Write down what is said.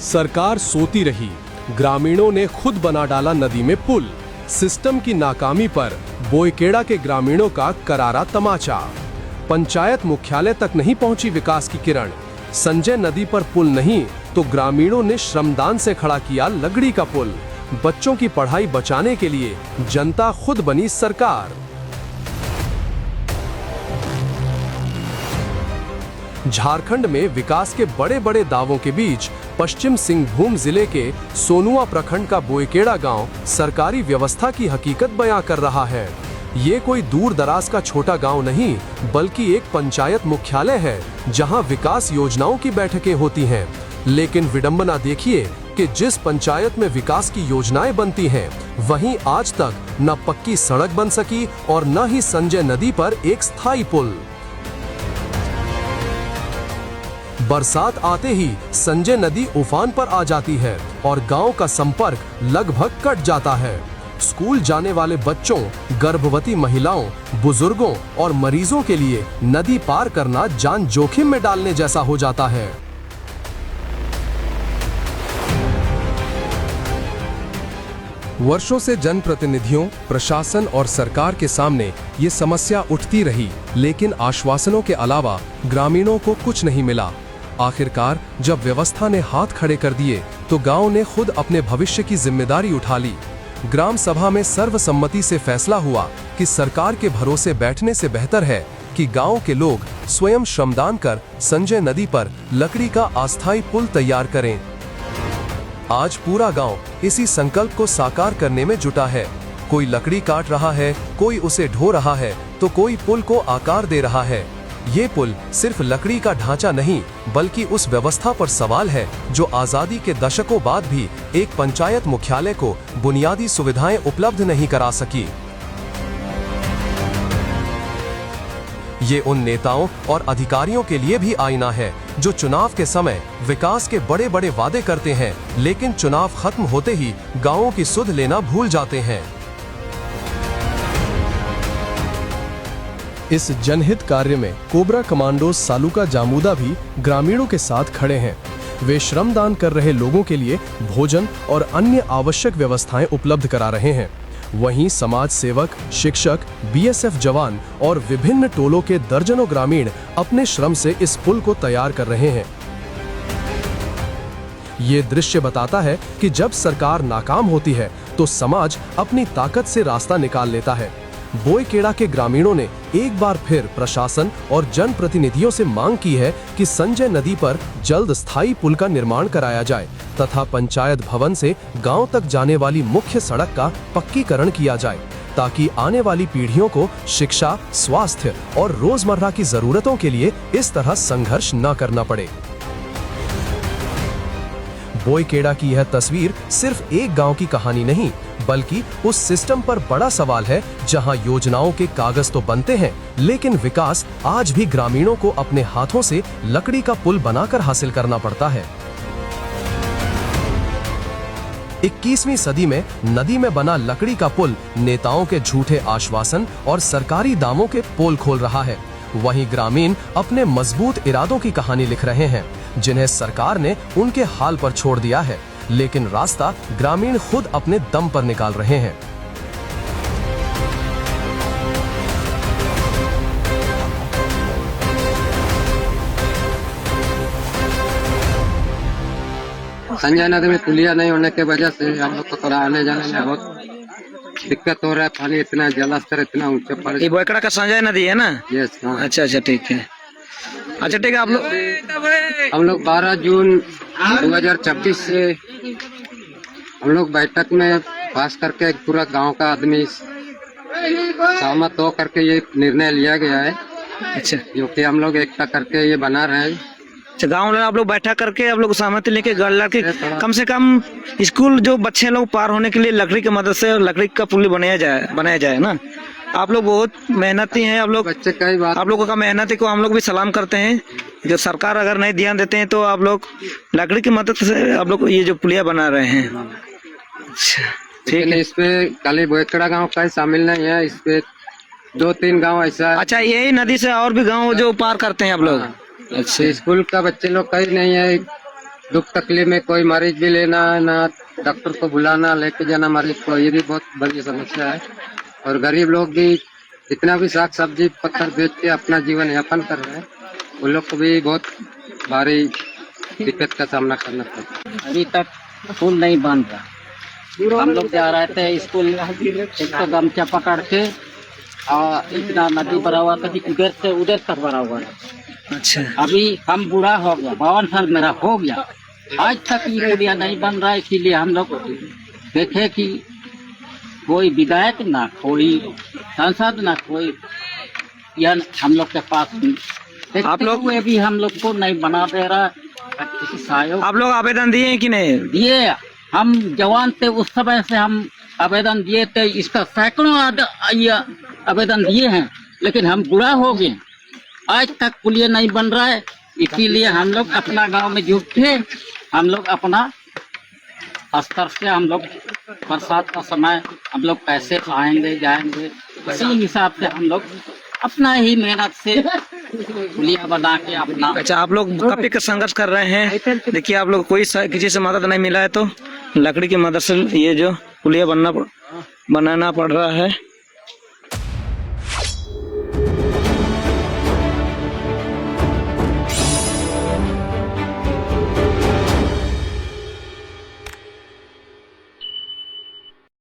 सरकार सोती रही, ग्रामीणों ने खुद बना डाला नदी में पुल। सिस्टम की नाकामी पर बोयकेड़ा के ग्रामीणों का करारा तमाचा। पंचायत मुख्यालय तक नहीं पहुंची विकास की किरण। संजय नदी पर पुल नहीं तो ग्रामीणों ने श्रमदान से खड़ा किया लकड़ी का पुल। बच्चों की पढ़ाई बचाने के लिए जनता खुद बनी सरकार। झारखंड में विकास के बड़े बड़े दावों के बीच पश्चिम सिंहभूम जिले के सोनुआ प्रखंड का बोयकेड़ा गांव सरकारी व्यवस्था की हकीकत बयां कर रहा है। ये कोई दूर दराज का छोटा गांव नहीं, बल्कि एक पंचायत मुख्यालय है जहां विकास योजनाओं की बैठकें होती हैं। लेकिन विडंबना देखिए कि जिस पंचायत में विकास की योजनाएं बनती हैं, वहीं आज तक न पक्की सड़क बन सकी और न ही संजय नदी पर एक स्थायी पुल। बरसात आते ही संजय नदी उफान पर आ जाती है और गांव का संपर्क लगभग कट जाता है। स्कूल जाने वाले बच्चों, गर्भवती महिलाओं, बुजुर्गों और मरीजों के लिए नदी पार करना जान जोखिम में डालने जैसा हो जाता है। वर्षों से जनप्रतिनिधियों, प्रशासन और सरकार के सामने ये समस्या उठती रही, लेकिन आश्वासनों के अलावा ग्रामीणों को कुछ नहीं मिला। आखिरकार जब व्यवस्था ने हाथ खड़े कर दिए तो गांव ने खुद अपने भविष्य की जिम्मेदारी उठा ली। ग्राम सभा में सर्वसम्मति से फैसला हुआ कि सरकार के भरोसे बैठने से बेहतर है कि गांव के लोग स्वयं श्रमदान कर संजय नदी पर लकड़ी का अस्थायी पुल तैयार करें। आज पूरा गांव इसी संकल्प को साकार करने में जुटा है। कोई लकड़ी काट रहा है, कोई उसे ढो रहा है, तो कोई पुल को आकार दे रहा है। ये पुल सिर्फ लकड़ी का ढांचा नहीं, बल्कि उस व्यवस्था पर सवाल है जो आजादी के दशकों बाद भी एक पंचायत मुख्यालय को बुनियादी सुविधाएं उपलब्ध नहीं करा सकी। ये उन नेताओं और अधिकारियों के लिए भी आईना है जो चुनाव के समय विकास के बड़े बड़े वादे करते हैं, लेकिन चुनाव खत्म होते ही गांवों की सुध लेना भूल जाते हैं। इस जनहित कार्य में कोबरा कमांडोज सालुका जामुदा भी ग्रामीणों के साथ खड़े हैं। वे श्रमदान कर रहे लोगों के लिए भोजन और अन्य आवश्यक व्यवस्थाएं उपलब्ध करा रहे हैं। वहीं समाज सेवक, शिक्षक, बीएसएफ जवान और विभिन्न टोलों के दर्जनों ग्रामीण अपने श्रम से इस पुल को तैयार कर रहे हैं। ये दृश्य बताता है कि जब सरकार नाकाम होती है तो समाज अपनी ताकत से रास्ता निकाल लेता है। बोयकेड़ा के ग्रामीणों ने एक बार फिर प्रशासन और जनप्रतिनिधियों से मांग की है कि संजय नदी पर जल्द स्थायी पुल का निर्माण कराया जाए तथा पंचायत भवन से गांव तक जाने वाली मुख्य सड़क का पक्कीकरण किया जाए, ताकि आने वाली पीढ़ियों को शिक्षा, स्वास्थ्य और रोजमर्रा की जरूरतों के लिए इस तरह संघर्ष न करना पड़े। बोयकेड़ा की यह तस्वीर सिर्फ एक गांव की कहानी नहीं, बल्कि उस सिस्टम पर बड़ा सवाल है जहां योजनाओं के कागज तो बनते हैं, लेकिन विकास आज भी ग्रामीणों को अपने हाथों से लकड़ी का पुल बनाकर हासिल करना पड़ता है। 21वीं सदी में नदी में बना लकड़ी का पुल नेताओं के झूठे आश्वासन और सरकारी दावों के पोल खोल रहा है। वहीं ग्रामीण अपने मजबूत इरादों की कहानी लिख रहे हैं, जिन्हें सरकार ने उनके हाल पर छोड़ दिया है, लेकिन रास्ता ग्रामीण खुद अपने दम पर निकाल रहे हैं। संजय नदी में पुलिया नहीं होने की वजह से हम लोग को थोड़ा आने जाने में बहुत दिक्कत हो रहा है। पानी इतना, जलस्तर इतना ऊंचा पड़। ये बोयकेड़ा का संजय नदी है ना? यस, हाँ। अच्छा अच्छा, ठीक है। अच्छा ठीक है। हम लोग 12 जून 2026 से हम लोग बैठक में पास करके पूरा गांव का आदमी सहमत हो करके ये निर्णय लिया गया है। अच्छा, जो कि हम लोग एकता करके ये बना रहे हैं। अच्छा, गाँव में आप लोग बैठा करके आप लोग सहमति लेके लड़के कम से कम स्कूल जो बच्चे लोग पार होने के लिए लकड़ी की मदद से लकड़ी का पुल बनाया जाए ना। आप लोग बहुत मेहनती हैं। आप लोग बच्चे कई बार आप लोगों का मेहनती को हम लोग भी सलाम करते हैं। जो सरकार अगर नहीं ध्यान देते हैं तो आप लोग लकड़ी की मदद से आप लोग ये जो पुलिया बना रहे हैं। अच्छा, ठीक है। इसपे खाली बोयकेड़ा गाँव का शामिल नहीं है, इसपे 2-3 गाँव ऐसा। अच्छा, यही नदी से और भी गाँव जो पार करते हैं आप लोग? अच्छा, स्कूल का बच्चे लोग कहीं नहीं है, दुख तकलीफ में कोई मरीज भी लेना है ना, डॉक्टर को बुलाना लेके जाना मरीज को, ये भी बहुत बड़ी समस्या है। और गरीब लोग भी जितना भी साग सब्जी पत्थर बेच के अपना जीवन यापन कर रहे हैं, उन लोग को भी बहुत भारी दिक्कत का सामना करना पड़ता है। अभी तक पुल नहीं बन रहा। हम लोग जा रहे थे स्कूल, एक तो गमछा पकड़ के और इतना नदी भरा हुआ था कि उधर से उधर तक भरा हुआ था। अच्छा, अभी हम बूढ़ा हो गया, 52 साल मेरा हो गया, आज तक ये पुलिया नहीं बन रहा है। इसीलिए हम लोग देखे कि कोई विधायक ना कोई सांसद ना कोई यह हम लोग के पास आप लोग हुए भी हम लोग को नहीं बना दे रहा। किसी सहयोग आप लोग आवेदन दिए हैं कि नहीं? दिए, हम जवान थे उस समय से हम आवेदन दिए थे, इसका सैकड़ों आवेदन दिए हैं, लेकिन हम बुरा हो गए, आज तक पुलिया नहीं बन रहा है। इसीलिए हम लोग अपना गांव में जुटे, हम लोग अपना स्तर से हम लोग बरसात का समय हम लोग कैसे आएंगे जाएंगे, इसी हिसाब से हम लोग अपना ही मेहनत से पुलिया बना के अपना। अच्छा, आप लोग काफी का संघर्ष कर रहे हैं। देखिए, आप लोग कोई किसी से मदद नहीं मिला है तो लकड़ी की मदद से ये जो पुलिया बनाना पड़ रहा है।